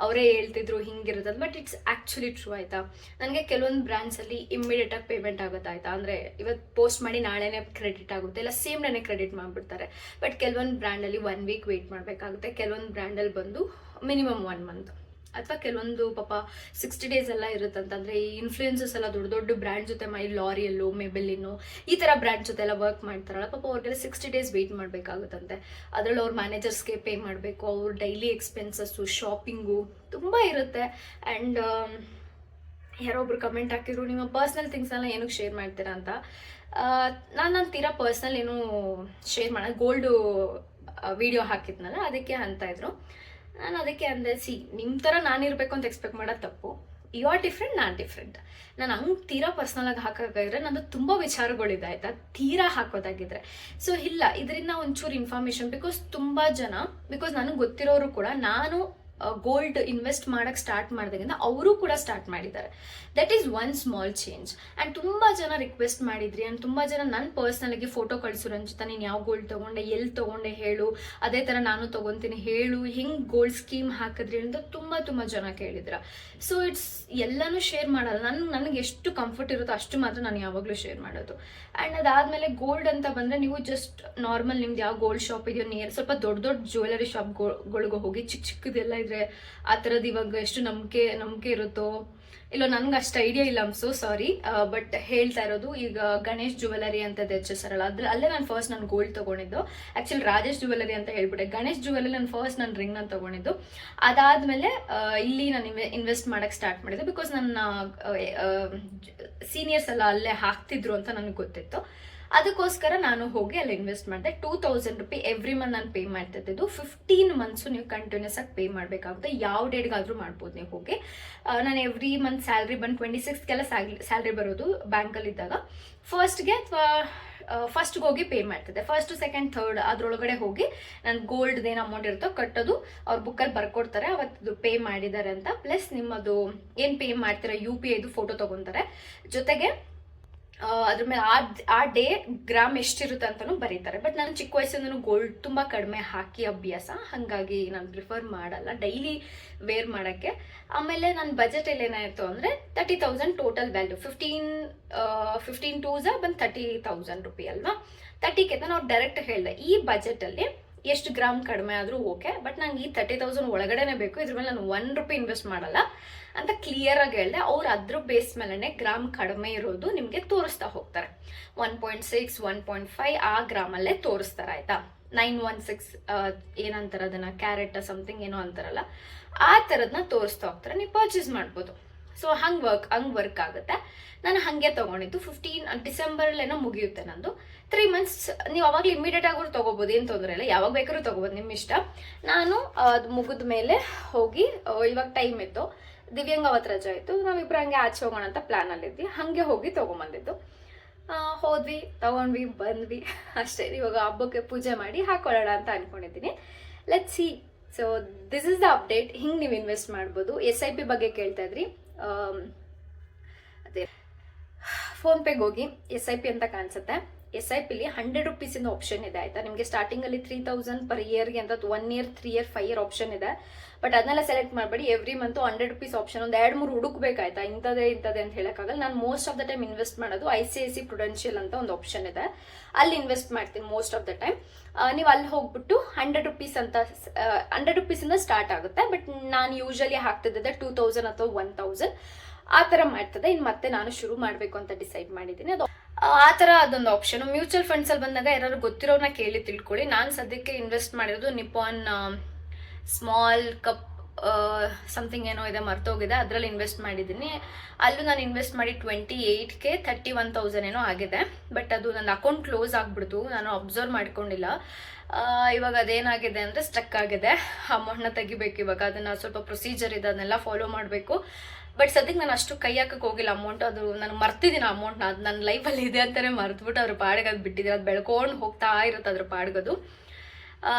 ಅವರೇ ಹೇಳ್ತಿದ್ರು ಹಿಂಗಿರುತ್ತೆ, ಬಟ್ ಇಟ್ಸ್ ಆ್ಯಕ್ಚುಲಿ ಟ್ರೂ ಆಯಿತಾ. ನನಗೆ ಕೆಲವೊಂದು ಬ್ರ್ಯಾಂಡ್ಸಲ್ಲಿ ಇಮ್ಮಿಡಿಯೇಟಾಗಿ ಪೇಮೆಂಟ್ ಆಗುತ್ತೆ ಆಯಿತಾ, ಅಂದರೆ ಇವತ್ತು ಪೋಸ್ಟ್ ಮಾಡಿ ನಾಳೆನೇ ಕ್ರೆಡಿಟ್ ಆಗುತ್ತೆ, ಇಲ್ಲ ಸೇಮ್ ಡೇನೇ ಕ್ರೆಡಿಟ್ ಮಾಡಿಬಿಡ್ತಾರೆ. ಬಟ್ ಕೆಲವೊಂದು ಬ್ರ್ಯಾಂಡಲ್ಲಿ 1 ವೀಕ್ ವೆಯ್ಟ್ ಮಾಡಬೇಕಾಗುತ್ತೆ, ಕೆಲವೊಂದು ಬ್ರ್ಯಾಂಡಲ್ಲಿ ಬಂದು ಮಿನಿಮಮ್ 1 ಮಂತ್, ಅಥವಾ ಕೆಲವೊಂದು ಪಾಪ 60 ಡೇಸ್ ಎಲ್ಲ ಇರುತ್ತಂತಂದರೆ ಈ ಇನ್ಫ್ಲೂಯೆನ್ಸಸ್ ಎಲ್ಲ ದೊಡ್ಡ ದೊಡ್ಡ ಬ್ರ್ಯಾಂಡ್ ಜೊತೆ ಲಾರಿಯಲ್ಲು, ಮೆಬೆಲಿನ್ನು ಈ ಥರ ಬ್ರ್ಯಾಂಡ್ ಜೊತೆ ಎಲ್ಲ ವರ್ಕ್ ಮಾಡ್ತಾರಲ್ಲ, ಪಾಪ ಅವ್ರಿಗೆಲ್ಲ 60 ಡೇಸ್ ವೆಯ್ಟ್ ಮಾಡಬೇಕಾಗುತ್ತಂತೆ. ಅದರಲ್ಲಿ ಅವ್ರ ಮ್ಯಾನೇಜರ್ಸ್ಗೆ ಪೇ ಮಾಡಬೇಕು, ಅವ್ರ ಡೈಲಿ ಎಕ್ಸ್ಪೆನ್ಸಸ್ಸು, ಶಾಪಿಂಗು ತುಂಬ ಇರುತ್ತೆ. ಆ್ಯಂಡ್ ಯಾರೊಬ್ರು ಕಮೆಂಟ್ ಹಾಕಿದ್ರು, ನಿಮ್ಮ ಪರ್ಸ್ನಲ್ ಥಿಂಗ್ಸೆಲ್ಲ ಏನಕ್ಕೆ ಶೇರ್ ಮಾಡ್ತೀರಾ ಅಂತ. ನಾನು ತೀರಾ ಪರ್ಸ್ನಲ್ ಏನೂ ಶೇರ್ ಮಾಡೋದು, ಗೋಲ್ಡು ವಿಡಿಯೋ ಹಾಕಿದ್ನಲ್ಲ ಅದಕ್ಕೆ ಅಂತ ಇದ್ರು. ನಾನು ಅದಕ್ಕೆ ಅಂದೆ, ನಿಮ್ಮ ಥರ ನಾನಿರಬೇಕು ಅಂತ ಎಕ್ಸ್ಪೆಕ್ಟ್ ಮಾಡೋದು ತಪ್ಪು. ಯು ಆರ್ ಡಿಫ್ರೆಂಟ್, ನಾನು ಡಿಫ್ರೆಂಟ್. ನಾನು ಹಂಗೆ ತೀರಾ ಪರ್ಸ್ನಲಾಗಿ ಹಾಕೋಕ್ಕಾಗಿದ್ರೆ ನಂದು ತುಂಬ ವಿಚಾರಗಳಿದೆ ಆಯಿತಾ, ತೀರಾ ಹಾಕೋದಾಗಿದ್ರೆ. ಸೊ ಇಲ್ಲ, ಇದರಿಂದ ಒಂಚೂರು ಇನ್ಫಾರ್ಮೇಷನ್, ಬಿಕಾಸ್ ನನಗೆ ಗೊತ್ತಿರೋರು ಕೂಡ ನಾನು ಗೋಲ್ಡ್ ಇನ್ವೆಸ್ಟ್ ಮಾಡೋಕ್ಕೆ ಸ್ಟಾರ್ಟ್ ಮಾಡಿದಾಗಿಂದ ಅವರು ಕೂಡ ಸ್ಟಾರ್ಟ್ ಮಾಡಿದ್ದಾರೆ. That is one small change. And ತುಂಬ ಜನ ರಿಕ್ವೆಸ್ಟ್ ಮಾಡಿದ್ರಿ, ಆ್ಯಂಡ್ ತುಂಬ ಜನ ನನ್ನ ಪರ್ಸ್ನಲಾಗಿ ಫೋಟೋ ಕಳಿಸು ರಂಜಿತಾ, ನೀನು ಯಾವ ಗೋಲ್ಡ್ ತೊಗೊಂಡೆ, ಎಲ್ಲಿ ತೊಗೊಂಡೆ ಹೇಳು, ಅದೇ ಥರ ನಾನು ತೊಗೊತೀನಿ ಹೇಳು, ಹಿಂಗೆ ಗೋಲ್ಡ್ ಸ್ಕೀಮ್ ಹಾಕಿದ್ರಿ ಅಂತ ತುಂಬ ಜನ ಕೇಳಿದ್ರ. ಸೊ ಇಟ್ಸ್ ಎಲ್ಲನೂ ಶೇರ್ ಮಾಡಲ್ಲ. ನನಗೆ ಎಷ್ಟು ಕಂಫರ್ಟ್ ಇರುತ್ತೋ ಅಷ್ಟು ಮಾತ್ರ ನಾನು ಯಾವಾಗಲೂ ಶೇರ್ ಮಾಡೋದು. ಆ್ಯಂಡ್ ಅದಾದಮೇಲೆ ಗೋಲ್ಡ್ ಅಂತ ಬಂದರೆ ನೀವು ಜಸ್ಟ್ ನಾರ್ಮಲ್ ನಿಮ್ದು ಯಾವ ಗೋಲ್ಡ್ ಶಾಪ್ ಇದೆಯೋ ಸ್ವಲ್ಪ ದೊಡ್ಡ ಜ್ಯುವೆಲರಿ ಶಾಪ್ಗಳಿಗೆ ಹೋಗಿ, ಚಿಕ್ಕದೆಲ್ಲ ಇದ್ರೆ ಆ ಥರದ್ದು ಇವಾಗ ಎಷ್ಟು ನಂಬಿಕೆ ಇರುತ್ತೋ ಇಲ್ಲೋ ನನಗೆ ಅಷ್ಟು ಐಡಿಯಾ ಇಲ್ಲ, ಐಮ್ ಸೋ ಸಾರಿ. ಬಟ್ ಹೇಳ್ತಾ ಇರೋದು, ಈಗ ಗಣೇಶ್ ಜ್ಯುವೆಲರಿ ಅಂತ ಹೆಸರಲ್ಲ, ಅಲ್ಲೇ ನಾನು ಫಸ್ಟ್ ನಾನು ಗೋಲ್ಡ್ ತೊಗೊಂಡಿದ್ದು. ಆ್ಯಕ್ಚುಲಿ ರಾಜೇಶ್ ಜ್ಯುವೆಲರಿ ಅಂತ ಹೇಳ್ಬಿಟ್ಟೆ, ಗಣೇಶ್ ಜ್ಯುವೆಲರಿ ನಾನು ಫಸ್ಟ್ ನನ್ನ ರಿಂಗ್ ನಾನು ತೊಗೊಂಡಿದ್ದು. ಅದಾದಮೇಲೆ ಇಲ್ಲಿ ನಾನು ಇನ್ವೆಸ್ಟ್ ಮಾಡೋಕ್ಕೆ ಸ್ಟಾರ್ಟ್ ಮಾಡಿದೆ, ಬಿಕಾಸ್ ನನ್ನ ಸೀನಿಯರ್ಸ್ ಎಲ್ಲ ಅಲ್ಲೇ ಹಾಕ್ತಿದ್ರು ಅಂತ ನನಗೆ ಗೊತ್ತಿತ್ತು. ಅದಕ್ಕೋಸ್ಕರ ನಾನು ಹೋಗಿ ಅಲ್ಲಿ ಇನ್ವೆಸ್ಟ್ ಮಾಡಿದೆ. 2000 ರೂಪಿ ಎವ್ರಿ ಮಂತ್ ನಾನು ಪೇ ಮಾಡ್ತಿದ್ದು. 15 ಮಂತ್ಸು ನೀವು ಕಂಟಿನ್ಯೂಸ್ ಆಗಿ ಪೇ ಮಾಡಬೇಕಾಗುತ್ತೆ. ಯಾವ ಡೇಟ್ಗಾದರೂ ಮಾಡ್ಬೋದು ನೀವು ಹೋಗಿ. ನಾನು ಎವ್ರಿ ಮಂತ್ ಸ್ಯಾಲ್ರಿ ಬಂದು 26ಗೆಲ್ಲ ಸ್ಯಾಲ್ರಿ ಬರೋದು ಬ್ಯಾಂಕಲ್ಲಿದ್ದಾಗ. ಫಸ್ಟ್ಗೆ ಹೋಗಿ ಪೇ ಮಾಡ್ತಿದ್ದೆ. ಫಸ್ಟ್, ಸೆಕೆಂಡ್, ಥರ್ಡ್ ಅದರೊಳಗಡೆ ಹೋಗಿ ನಾನು ಗೋಲ್ಡ್ ಏನು ಅಮೌಂಟ್ ಇರುತ್ತೋ ಕಟ್ಟೋದು, ಅವ್ರ ಬುಕ್ಕಲ್ಲಿ ಬರ್ಕೊಡ್ತಾರೆ ಅವತ್ತು ಪೇ ಮಾಡಿದ್ದಾರೆ ಅಂತ. ಪ್ಲಸ್ ನಿಮ್ಮದು ಏನು ಪೇ ಮಾಡ್ತೀರಾ UPI ಫೋಟೋ ತೊಗೊತಾರೆ. ಜೊತೆಗೆ ಅದ್ರ ಮೇಲೆ ಆ ಡೇ ಗ್ರಾಮ್ ಎಷ್ಟಿರುತ್ತೆ ಅಂತಲೂ ಬರೀತಾರೆ. ಬಟ್ ನಾನು ಚಿಕ್ಕ ವಯಸ್ಸಿಂದನೂ ಗೋಲ್ಡ್ ತುಂಬ ಕಡಿಮೆ ಹಾಕಿ ಅಭ್ಯಾಸ, ಹಾಗಾಗಿ ನಾನು ಪ್ರಿಫರ್ ಮಾಡಲ್ಲ ಡೈಲಿ ವೇರ್ ಮಾಡೋಕ್ಕೆ. ಆಮೇಲೆ ನನ್ನ ಬಜೆಟಲ್ಲಿ ಏನಾಯಿತು ಅಂದರೆ 30,000 ಟೋಟಲ್ ವ್ಯಾಲ್ಯೂ. 15 ಟೂಸ ಬಂದು 30,000 ರೂಪಿ ಅಲ್ವಾ. 30ಕ್ಕೆ ನಾವು ಡೈರೆಕ್ಟ್ ಹೇಳಿದೆ, ಈ ಬಜೆಟಲ್ಲಿ ಎಷ್ಟು ಗ್ರಾಮ್ ಕಡಿಮೆ ಆದರೂ ಓಕೆ, ಬಟ್ ನಂಗೆ ಈ 30,000 ಒಳಗಡೆನೇ ಬೇಕು, ಇದ್ರ ಮೇಲೆ ನಾನು 1 ರೂಪಾಯಿ ಇನ್ವೆಸ್ಟ್ ಮಾಡಲ್ಲ ಅಂತ ಕ್ಲಿಯರಾಗಿ ಹೇಳಿದೆ. ಅವ್ರು ಅದ್ರ ಬೇಸ್ ಮೇಲೇ ಗ್ರಾಮ್ ಕಡಿಮೆ ಇರೋದು ನಿಮಗೆ ತೋರಿಸ್ತಾ ಹೋಗ್ತಾರೆ. 1.6, 1.5 ಆ ಗ್ರಾಮಲ್ಲೇ ತೋರಿಸ್ತಾರೆ ಆಯಿತಾ. 916 ಏನಂತಾರೆ ಅದನ್ನು, ಕ್ಯಾರೆಟ್ ಸಮಥಿಂಗ್ ಏನೋ ಅಂತಾರಲ್ಲ, ಆ ಥರದನ್ನ ತೋರಿಸ್ತಾ ಹೋಗ್ತಾರೆ. ನೀವು ಪರ್ಚೇಸ್ ಮಾಡ್ಬೋದು. ಸೊ ಹಂಗೆ ವರ್ಕ್ ಆಗುತ್ತೆ. ನಾನು ಹಾಗೆ ತೊಗೊಂಡಿದ್ದು. 15 ಡಿಸೆಂಬರಲ್ಲೇನೋ ಮುಗಿಯುತ್ತೆ ನಂದು. 3 ಮಂತ್ಸ್ ನೀವು ಅವಾಗಲೂ ಇಮಿಡಿಯೇಟ್ ಆಗಿ ತೊಗೋಬೋದು, ಏನು ತೊಂದರೆ ಇಲ್ಲ, ಯಾವಾಗ ಬೇಕಾದ್ರೂ ತೊಗೋಬೋದು, ನಿಮ್ಮ ಇಷ್ಟ. ನಾನು ಅದು ಮುಗಿದ ಮೇಲೆ ಹೋಗಿ, ಇವಾಗ ಟೈಮ್ ಇತ್ತು, ದಿವ್ಯಾಂಗ ಅವತ್ತು ರಜೆ ಇತ್ತು, ನಾವಿಬ್ಬರು ಹಂಗೆ ಆಚೆ ಹೋಗೋಣ ಅಂತ ಪ್ಲ್ಯಾನಲ್ಲಿದ್ವಿ. ಹಾಗೆ ಹೋಗಿ ತೊಗೊಂಬಂದಿದ್ದು. ಹೋದ್ವಿ, ತೊಗೊಂಡ್ವಿ, ಬಂದ್ವಿ ಅಷ್ಟೇ. ಇವಾಗ ಹಬ್ಬಕ್ಕೆ ಪೂಜೆ ಮಾಡಿ ಹಾಕೊಳ್ಳೋಣ ಅಂತ ಅಂದ್ಕೊಂಡಿದ್ದೀನಿ. Let's see. So this is the update. ಹಿಂಗೆ ನೀವು ಇನ್ವೆಸ್ಟ್ ಮಾಡ್ಬೋದು. SIP ಬಗ್ಗೆ ಕೇಳ್ತಾ ಇದ್ರಿ. ಅದೇ ಫೋನ್ಪೇಗೆ ಹೋಗಿ SIP ಅಂತ ಕಾಣಿಸುತ್ತೆ. SIPಲಿ 100 ರೂಪೀಸಿಂದ ಆಪ್ಷನ್ ಇದೆ ಆಯಿತಾ. ನಿಮಗೆ ಸ್ಟಾರ್ಟಿಂಗಲ್ಲಿ 3,000 ಪರ್ ಇಯರ್ಗೆ ಅಂತ 1 ಇಯರ್, 3 ಇಯರ್, 5 ಇಯರ್ ಆಪ್ಷನ್ ಇದೆ. ಬಟ್ ಅದನ್ನೆಲ್ಲ ಸೆಲೆಕ್ಟ್ ಮಾಡಬೇಡಿ. ಎವ್ರಿ ಮಂತು 100 ರೂಪೀಸ್ ಆಪ್ಷನ್ ಒಂದು 2-3 ಹುಡುಕ್ಬೇಕಾಯ್ತಾ, ಇಂಥದೇ ಅಂತ ಹೇಳೋಕ್ಕಾಗಲ್ಲ. ನಾನು most of the time invest ಮಾಡೋದು ICICI ಪ್ರುಡೆನ್ಷಿಯಲ್ ಅಂತ ಒಂದು ಆಪ್ಷನ್ ಇದೆ, ಅಲ್ಲಿ ಇನ್ವೆಸ್ಟ್ ಮಾಡ್ತೀನಿ ಮೋಸ್ಟ್ ಆಫ್ ದ ಟೈಮ್. ನೀವು ಅಲ್ಲಿ ಹೋಗ್ಬಿಟ್ಟು 100 ರೂಪೀಸ್ ಅಂತ 100 ರೂಪೀಸಿಂದ ಸ್ಟಾರ್ಟ್ ಆಗುತ್ತೆ. ಬಟ್ ನಾನು ಯೂಶಲಿ ಹಾಕ್ತಿದ್ದೆ 2,000 ಅಥವಾ 1,000 ಆ ಥರ ಮಾಡ್ತದೆ. ಇನ್ನು ಮತ್ತೆ ನಾನು ಶುರು ಮಾಡಬೇಕು ಅಂತ ಡಿಸೈಡ್ ಮಾಡಿದ್ದೀನಿ. ಅದು ಆ ಥರ ಅದೊಂದು ಆಪ್ಷನ್. ಮ್ಯೂಚುವಲ್ ಫಂಡ್ಸಲ್ಲಿ ಬಂದಾಗ ಯಾರು ಗೊತ್ತಿರೋರನ್ನ ಕೇಳಿ ತಿಳ್ಕೊಳ್ಳಿ. ನಾನು ಸದ್ಯಕ್ಕೆ ಇನ್ವೆಸ್ಟ್ ಮಾಡಿರೋದು ನಿಪಾನ್ ಸ್ಮಾಲ್ ಕಪ್ ಸಮಥಿಂಗ್ ಏನೋ ಇದೆ ಮರ್ತೋಗಿದೆ, ಅದರಲ್ಲಿ ಇನ್ವೆಸ್ಟ್ ಮಾಡಿದ್ದೀನಿ. ಅಲ್ಲೂ ನಾನು ಇನ್ವೆಸ್ಟ್ ಮಾಡಿ 28K 31,000 ಏನೋ ಆಗಿದೆ. ಬಟ್ ಅದು ನನ್ನ ಅಕೌಂಟ್ ಕ್ಲೋಸ್ ಆಗಿಬಿಡ್ತು, ನಾನು ಅಬ್ಸರ್ವ್ ಮಾಡ್ಕೊಂಡಿಲ್ಲ. ಇವಾಗ ಅದೇನಾಗಿದೆ ಅಂದರೆ ಸ್ಟಕ್ ಆಗಿದೆ. ಅಮೌಂಟ್ನ ತೆಗಿಬೇಕು ಇವಾಗ, ಅದನ್ನು ಸ್ವಲ್ಪ ಪ್ರೊಸೀಜರ್ ಇದೆ, ಅದನ್ನೆಲ್ಲ ಫಾಲೋ ಮಾಡಬೇಕು. ಬಟ್ ಸದ್ಯಕ್ಕೆ ನಾನು ಅಷ್ಟು ಕೈ ಹಾಕಕ್ಕೆ ಹೋಗಿಲ್ಲ ಅಮೌಂಟ್, ಅದು ನಾನು ಮರ್ತಿದ್ದೀನಿ ಅಮೌಂಟ್ನ. ಅದು ನನ್ನ ಲೈಫಲ್ಲಿ ಇದೆ ಅಂತಲೇ ಮರ್ತ್ಬಿಟ್ಟು ಅದ್ರ ಪಾಡಿಗೆ ಅದು ಬಿಟ್ಟಿದ್ದೀನಿ. ಅದು ಬೆಳ್ಕೊಂಡು ಹೋಗ್ತಾ ಇರುತ್ತೆ ಅದ್ರ ಪಾಡ್ಗದು.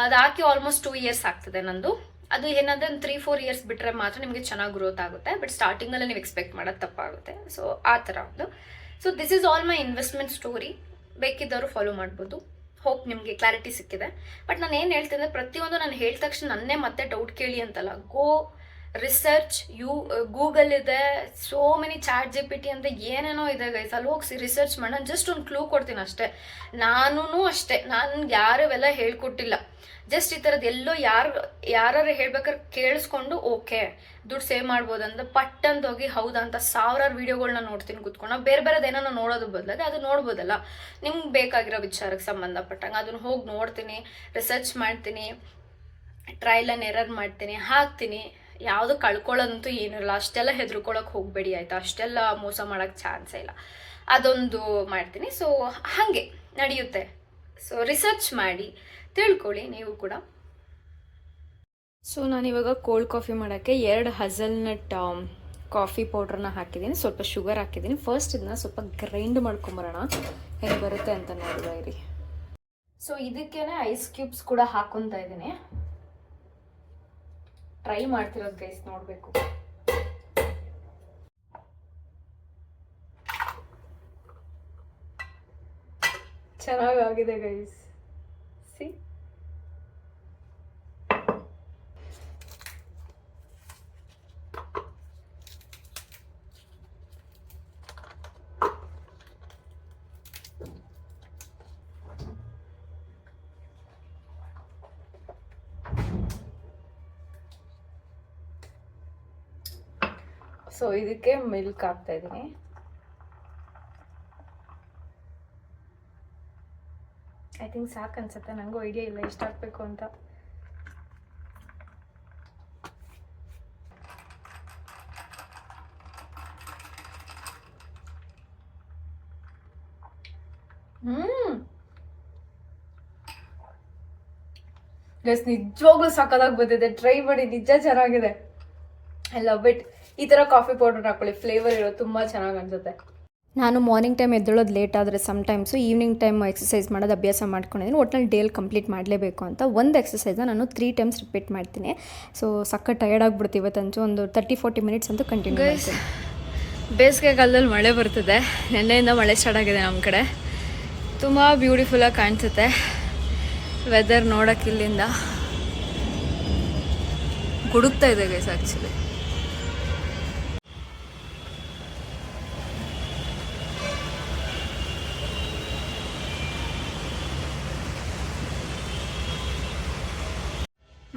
ಅದು ಹಾಕಿ ಆಲ್ಮೋಸ್ಟ್ 2 years ಆಗ್ತದೆ ನಂದು. ಅದು ಏನಂದರೆ 3-4 years ಬಿಟ್ಟರೆ ಮಾತ್ರ ನಿಮಗೆ ಚೆನ್ನಾಗಿ ಗ್ರೋತ್ ಆಗುತ್ತೆ. ಬಟ್ ಸ್ಟಾರ್ಟಿಂಗಲ್ಲೇ ನೀವು ಎಕ್ಸ್ಪೆಕ್ಟ್ ಮಾಡೋದು ತಪ್ಪಾಗುತ್ತೆ. ಸೊ ಆ ಥರ ಒಂದು. So this is all my investment story. ಬೇಕಿದ್ದವರು ಫಾಲೋ ಮಾಡ್ಬೋದು. ಹೋಪ್ ನಿಮಗೆ ಕ್ಲಾರಿಟಿ ಸಿಕ್ಕಿದೆ. ಬಟ್ ನಾನು ಏನು ಹೇಳ್ತೀನಿ ಅಂದರೆ, ಪ್ರತಿಯೊಂದು ನಾನು ಹೇಳಿದ ತಕ್ಷಣ ನನ್ನೇ ಮತ್ತೆ ಡೌಟ್ ಕೇಳಿ ಅಂತಲ್ಲ. ಗೋ ರಿಸರ್ಚ್. ಗೂಗಲ್ ಇದೆ, ಸೋ ಮೆನಿ ಚಾಟ್ GPT ಅಂತ ಏನೇನೋ ಇದೆ ಗೈಸ್. ಅಲ್ಲಿ ಹೋಗಿ ರಿಸರ್ಚ್ ಮಾಡಿ. ನಾನು ಜಸ್ಟ್ ಒಂದು ಕ್ಲೂ ಕೊಡ್ತೀನಿ ಅಷ್ಟೇ. ನಾನು ಅಷ್ಟೇ, ನನ್ಗೆ ಯಾರು ಇವೆಲ್ಲ ಹೇಳ್ಕೊಟ್ಟಿಲ್ಲ. ಜಸ್ಟ್ ಈ ಥರದ್ದು ಎಲ್ಲೋ ಯಾರು ಹೇಳ್ಬೇಕಾದ್ರೆ ಕೇಳಿಸ್ಕೊಂಡು ಓಕೆ ದುಡ್ಡು ಸೇವ್ ಮಾಡ್ಬೋದು ಅಂತ ಪಟ್ ಅಂತ ಹೋಗಿ ಹೌದಾ ಅಂತ 1000 ವೀಡಿಯೋಗಳನ್ನ ನೋಡ್ತೀನಿ ಕೂತ್ಕೊಂಡು. ಬೇರೆದೇನೋ ನೋಡೋದು ಬದಲಾಗಿ ಅದು ನೋಡ್ಬೋದಲ್ಲ ನಿಮ್ಗೆ ಬೇಕಾಗಿರೋ ವಿಚಾರಕ್ಕೆ ಸಂಬಂಧಪಟ್ಟಂಗೆ. ಅದನ್ನು ಹೋಗಿ ನೋಡ್ತೀನಿ, ರಿಸರ್ಚ್ ಮಾಡ್ತೀನಿ, ಟ್ರಯಲ್ ಆ್ಯಂಡ್ ಎರರ್ ಮಾಡ್ತೀನಿ, ಹಾಕ್ತೀನಿ. ಯಾವುದು ಕಳ್ಕೊಳ್ಳೋದಂತೂ ಏನಿರಲ್ಲ. ಅಷ್ಟೆಲ್ಲ ಹೆದರ್ಕೊಳ್ಳೋಕೆ ಹೋಗಬೇಡಿ ಆಯಿತಾ. ಅಷ್ಟೆಲ್ಲ ಮೋಸ ಮಾಡೋಕ್ಕೆ ಚಾನ್ಸೇ ಇಲ್ಲ. ಅದೊಂದು ಮಾಡ್ತೀನಿ. ಸೊ ಹಾಗೆ ನಡೆಯುತ್ತೆ. ಸೊ ರಿಸರ್ಚ್ ಮಾಡಿ ತಿಳ್ಕೊಳ್ಳಿ ನೀವು ಕೂಡ. ಸೊ ನಾನಿವಾಗ ಕೋಲ್ಡ್ ಕಾಫಿ ಮಾಡೋಕ್ಕೆ 2 ಹಜಲ್ನಟ್ ಕಾಫಿ ಪೌಡ್ರನ್ನ ಹಾಕಿದ್ದೀನಿ, ಸ್ವಲ್ಪ ಶುಗರ್ ಹಾಕಿದ್ದೀನಿ. ಫಸ್ಟ್ ಇದನ್ನ ಸ್ವಲ್ಪ ಗ್ರೈಂಡ್ ಮಾಡ್ಕೊಂಬರೋಣ, ಹೇಗೆ ಬರುತ್ತೆ ಅಂತ ನೋಡುವ ಇರಿ. ಸೊ ಇದಕ್ಕೇನೆ ಐಸ್ ಕ್ಯೂಬ್ಸ್ ಕೂಡ ಹಾಕೊತಾ ಇದ್ದೀನಿ. ಟ್ರೈ ಮಾಡ್ತಿರೋದು ಗೈಸ್, ನೋಡಬೇಕು. ಚೆನ್ನಾಗಾಗಿದೆ ಗೈಸ್, ಸಿ. ಸೊ ಇದಕ್ಕೆ ಮಿಲ್ಕ್ ಹಾಕ್ತಾ ಇದ್ದೀನಿ. ಐ ಥಿಂಕ್ ಸಾಕು ಅನ್ಸುತ್ತೆ, ನನಗೂ ಐಡಿಯಾ ಇಲ್ಲ ಎಷ್ಟು ಹಾಕಬೇಕು ಅಂತ. ಗೈಸ್ ನಿಜವಾಗ್ಲೂ ಸಕ್ಕತ್ತಾಗಿ ಬಂದಿದೆ. ಟ್ರೈ ಮಾಡಿ, ನಿಜ ಚೆನ್ನಾಗಿದೆ. I love it. ಈ ಥರ ಕಾಫಿ ಪೌಡರ್ ಹಾಕೊಳ್ಳಿ, ಫ್ಲೇವರ್ ಇರೋದು ತುಂಬ ಚೆನ್ನಾಗಿ ಅನ್ಸುತ್ತೆ. ನಾನು ಮಾರ್ನಿಂಗ್ ಟೈಮ್ ಎದ್ದೇಳೋದು ಲೇಟ್ ಆದರೆ ಸಮ್ಟೈಮ್ಸು ಈವ್ನಿಂಗ್ ಟೈಮ್ ಎಕ್ಸಸೈಸ್ ಮಾಡೋದು ಅಭ್ಯಾಸ ಮಾಡ್ಕೊಂಡಿದ್ದೀನಿ. ಒಟ್ಟಿನಲ್ಲಿ ಡೇಲಿ ಕಂಪ್ಲೀಟ್ ಮಾಡಲೇಬೇಕು ಅಂತ ಒಂದು ಎಕ್ಸಸೈಸ್ನ ನಾನು 3 times ರಿಪೀಟ್ ಮಾಡ್ತೀನಿ. ಸೊ ಸಕ್ಕ ಟಯರ್ಡ್ ಆಗಿಬಿಡ್ತೀವಿ ಇವತ್ತಂಚು. ಒಂದು 30-40 minutes ಅಂತೂ ಕಂಟಿನ್ಯೂ ಮಾಡ್ತೀನಿ. ಬೇಸಿಗೆ ಕಾಲದಲ್ಲಿ ಮಳೆ ಬರ್ತದೆ. ನೆನ್ನೆಯಿಂದ ಮಳೆ ಸ್ಟಾರ್ಟ್ ಆಗಿದೆ ನಮ್ಮ ಕಡೆ. ತುಂಬ ಬ್ಯೂಟಿಫುಲ್ಲಾಗಿ ಕಾಣಿಸುತ್ತೆ ವೆದರ್ ನೋಡೋಕೆ. ಇಲ್ಲಿಂದ ಗುಡುಗ್ತಾ ಇದೆ ಗೈಸ್ ಆ್ಯಕ್ಚುಲಿ.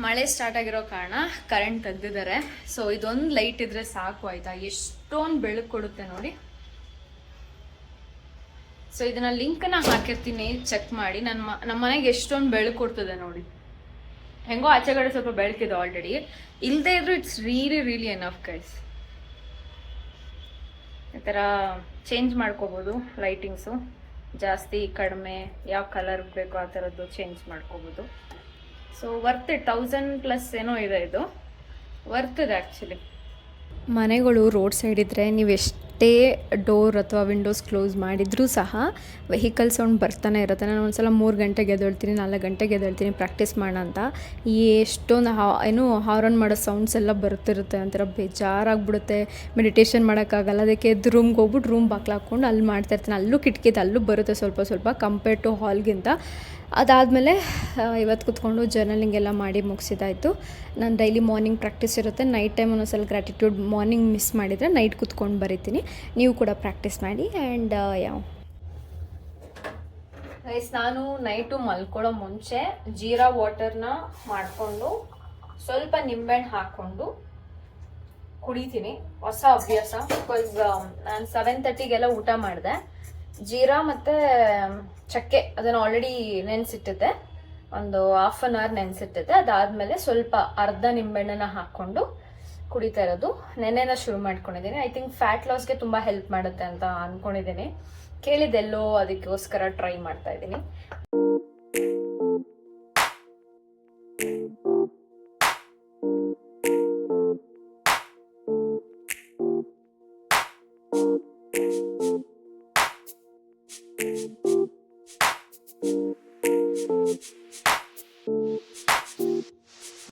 ಮಳೆ ಸ್ಟಾರ್ಟ್ ಆಗಿರೋ ಕಾರಣ ಕರೆಂಟ್ ತೆಗ್ದಿದ್ದಾರೆ. ಸೊ ಇದೊಂದು ಲೈಟ್ ಇದ್ರೆ ಸಾಕು ಆಯ್ತಾ. ಎಷ್ಟೊಂದು ಬೆಳಕು ಕೊಡುತ್ತೆ ನೋಡಿ. ಸೊ ಇದನ್ನ ಲಿಂಕ್ನ ಹಾಕಿರ್ತೀನಿ, ಚೆಕ್ ಮಾಡಿ. ನಮ್ಮ ಮನೆಗೆ ಎಷ್ಟೊಂದು ಬೆಳಕು ಕೊಡ್ತದೆ ನೋಡಿ. ಹೆಂಗೋ ಆಚೆಗಡೆ ಸ್ವಲ್ಪ ಬೆಳಕಿದೆ ಆಲ್ರೆಡಿ. ಇಲ್ಲದೆ ಇದ್ರೂ ಇಟ್ಸ್ ರಿಯಲಿ ಎನಫ್ ಗೈಸ್. ಈ ಥರ ಚೇಂಜ್ ಮಾಡ್ಕೋಬೋದು ಲೈಟಿಂಗ್ಸು, ಜಾಸ್ತಿ ಕಡಿಮೆ ಯಾವ ಕಲರ್ ಬೇಕೋ ಆ ಥರದ್ದು ಚೇಂಜ್ ಮಾಡ್ಕೋಬೋದು. So worth it. 1000+ ಏನೋ ಇದೆ, ಇದು ವರ್ತ್ ಇದೆ ಆ್ಯಕ್ಚುಲಿ. ಮನೆಗಳು ರೋಡ್ ಸೈಡ್ ಇದ್ದರೆ ನೀವು ಎಷ್ಟೇ ಡೋರ್ ಅಥವಾ ವಿಂಡೋಸ್ ಕ್ಲೋಸ್ ಮಾಡಿದರೂ ಸಹ ವೆಹಿಕಲ್ ಸೌಂಡ್ ಬರ್ತಾನೆ ಇರುತ್ತೆ. ನಾನು ಒಂದ್ಸಲ 3 ಗಂಟೆಗೆ ಎದ್ದೇಳ್ತೀನಿ, 4 ಗಂಟೆಗೆ ಎದ್ದೇಳ್ತೀನಿ ಪ್ರಾಕ್ಟೀಸ್ ಮಾಡೋಣ ಅಂತ. ಎಷ್ಟೊಂದು ಹಾರನ್ ಮಾಡೋ ಸೌಂಡ್ಸ್ ಎಲ್ಲ ಬರ್ತಿರುತ್ತೆ. ಒಂಥರ ಬೇಜಾರಾಗ್ಬಿಡುತ್ತೆ, ಮೆಡಿಟೇಷನ್ ಮಾಡೋಕ್ಕಾಗಲ್ಲ. ಅದಕ್ಕೆ ಎದ್ದು ರೂಮ್ಗೆ ಹೋಗ್ಬಿಟ್ಟು ರೂಮ್ ಬಾಕ್ಲು ಹಾಕ್ಕೊಂಡು ಅಲ್ಲಿ ಮಾಡ್ತಾಯಿರ್ತೀನಿ. ಅಲ್ಲೂ ಕಿಟಕಿದು ಅಲ್ಲೂ ಬರುತ್ತೆ ಸ್ವಲ್ಪ ಕಂಪೇರ್ ಟು ಹಾಲ್ಗಿಂತ. ಅದಾದಮೇಲೆ ಇವತ್ತು ಕೂತ್ಕೊಂಡು ಜರ್ನಲಿಂಗ್ ಎಲ್ಲ ಮಾಡಿ ಮುಗಿಸಿದಾಯಿತು. ನಾನು ಡೈಲಿ ಮಾರ್ನಿಂಗ್ ಪ್ರಾಕ್ಟೀಸ್ ಇರುತ್ತೆ. ನೈಟ್ ಟೈಮ್ ಒಂದೊಂದ್ಸಲ ಗ್ರ್ಯಾಟಿಟ್ಯೂಡ್ ಮಾರ್ನಿಂಗ್ ಮಿಸ್ ಮಾಡಿದರೆ ನೈಟ್ ಕೂತ್ಕೊಂಡು ಬರೀತೀನಿ. ನೀವು ಕೂಡ ಪ್ರಾಕ್ಟೀಸ್ ಮಾಡಿ. ಆ್ಯಂಡ್ ಗೈಸ್, ನಾನು ನೈಟು ಮಲ್ಕೊಳ್ಳೋ ಮುಂಚೆ ಜೀರಾ ವಾಟರ್ನ ಮಾಡಿಕೊಂಡು ಸ್ವಲ್ಪ ನಿಂಬೆಹಣ್ಣು ಹಾಕ್ಕೊಂಡು ಕುಡಿತೀನಿ. ಹೊಸ ಅಭ್ಯಾಸ. ಬಿಕಾಸ್ ನಾನು 7:30ಗೆಲ್ಲ ಊಟ ಮಾಡಿದೆ. ಜೀರಾ ಮತ್ತು ಚಕ್ಕೆ ಅದನ್ನು ಆಲ್ರೆಡಿ ನೆನೆಸಿಟ್ಟಿದ್ದೆ. ಒಂದು ಹಾಫ್ ಅನ್ ಅವರ್ ನೆನೆಸಿಟ್ಟಿದ್ದೆ. ಅದಾದಮೇಲೆ ಸ್ವಲ್ಪ ಅರ್ಧ ನಿಂಬೆಹಣ್ಣನ್ನ ಹಾಕ್ಕೊಂಡು ಕುಡಿತಾ ಇರೋದು. ನೆನೆನ ಶುರು ಮಾಡ್ಕೊಂಡಿದ್ದೀನಿ. ಐ ಥಿಂಕ್ ಫ್ಯಾಟ್ ಲಾಸ್ಗೆ ತುಂಬ ಹೆಲ್ಪ್ ಮಾಡುತ್ತೆ ಅಂತ ಅಂದ್ಕೊಂಡಿದ್ದೀನಿ. ಕೇಳಿದ್ದೆಲ್ಲೋ ಅದಕ್ಕೋಸ್ಕರ ಟ್ರೈ ಮಾಡ್ತಾ ಇದ್ದೀನಿ.